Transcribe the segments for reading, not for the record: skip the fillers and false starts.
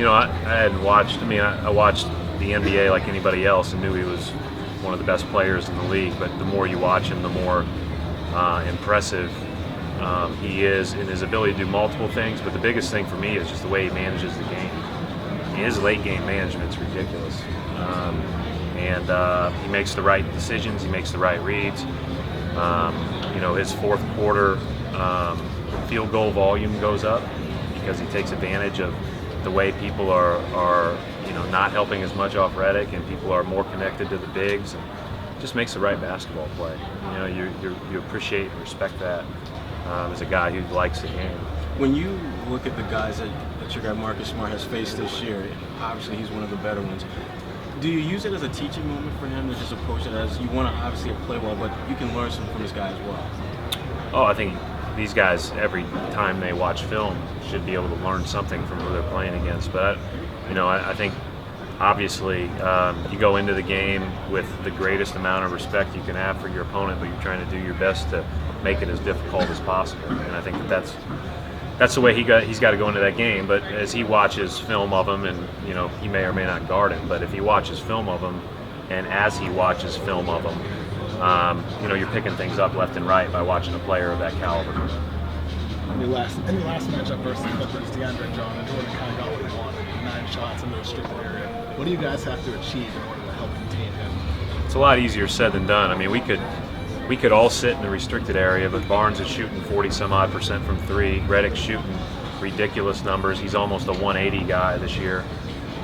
I hadn't watched. I mean, I watched the NBA like anybody else and knew he was one of the best players in the league. But the more you watch him, the more impressive he is in his ability to do multiple things. But the biggest thing for me is just the way he manages the game. His late game management's ridiculous, and he makes the right decisions. He makes the right reads. His fourth quarter field goal volume goes up because he takes advantage of the way people are not helping as much off Redick, and people are more connected to the bigs, and just makes the right basketball play. You appreciate and respect that as a guy who likes the game. When you look at the guys that your guy Marcus Smart has faced this year, obviously he's one of the better ones. Do you use it as a teaching moment for him to just approach it as you want to obviously play well, but you can learn something from this guy as well? Oh, I think these guys, every time they watch film, should be able to learn something from who they're playing against. But I think obviously you go into the game with the greatest amount of respect you can have for your opponent, but you're trying to do your best to make it as difficult as possible. And I think that's the way he's got to go into that game. But as he watches film of him, and he may or may not guard him, but if he watches film of him, and as he watches film of him, you're picking things up left and right by watching a player of that caliber. In the last matchup versus the Clippers, DeAndre John and Jordan kind of got what he wanted, 9 shots in the restricted area. What do you guys have to achieve in order to help contain him? It's a lot easier said than done. I mean, we could all sit in the restricted area, but Barnes is shooting 40-some-odd% from three. Redick's shooting ridiculous numbers. He's almost a 180 guy this year.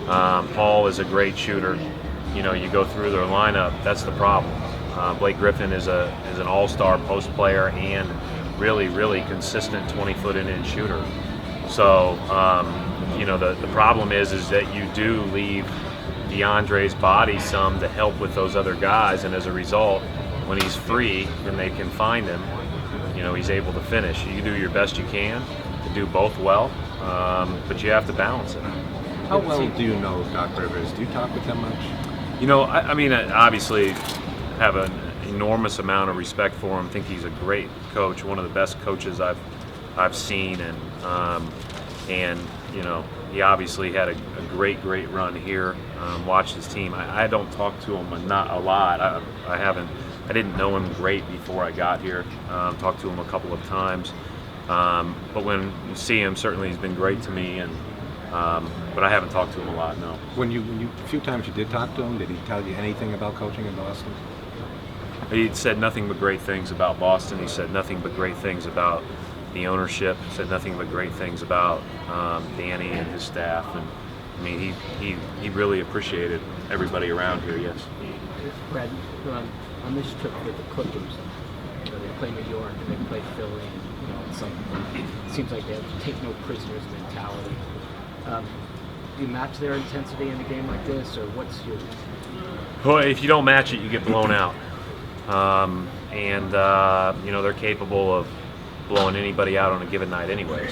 Paul is a great shooter. You go through their lineup, that's the problem. Blake Griffin is an all-star post player and really, really consistent 20-foot in shooter. So, the problem is that you do leave DeAndre's body some to help with those other guys, and as a result, when he's free and they can find him, he's able to finish. You do your best you can to do both well, but you have to balance it. How well do you know Doc Rivers? Do you talk with him much? I obviously have an enormous amount of respect for him. I think he's a great coach, one of the best coaches I've seen, and he obviously had a great run here. Watched his team. I don't talk to him not a lot. I didn't know him great before I got here. Talked to him a couple of times, but when you see him, certainly he's been great to me. But I haven't talked to him a lot. No. When you a few times you did talk to him, did he tell you anything about coaching in Boston? He said nothing but great things about Boston. He said nothing but great things about the ownership. He said nothing but great things about Danny and his staff. And I mean, he really appreciated everybody around here. Yes. Brad, on this trip with the Clippers, they play New York and they play Philly. It seems like they have take no prisoners mentality. Do you match their intensity in a game like this, or what's your? Well, if you don't match it, you get blown out. They're capable of blowing anybody out on a given night, anyways.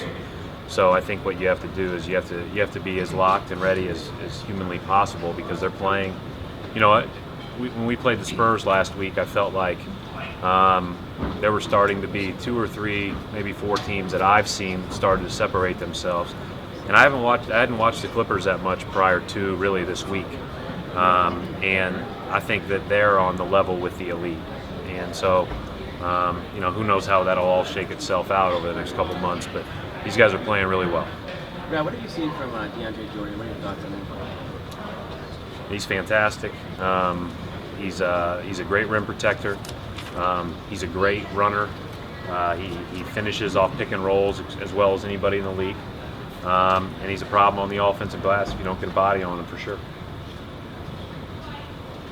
So I think what you have to do is you have to be as locked and ready as humanly possible, because they're playing. When we played the Spurs last week, I felt like there were starting to be 2 or 3, maybe 4 teams that I've seen started to separate themselves. And I hadn't watched the Clippers that much prior to really this week. And I think that they're on the level with the elite. And so, who knows how that'll all shake itself out over the next couple months. But these guys are playing really well. Brad, what have you seen from DeAndre Jordan? What are your thoughts on him? He's fantastic. He's a great rim protector. He's a great runner. He finishes off pick and rolls as well as anybody in the league. And he's a problem on the offensive glass if you don't get a body on him, for sure.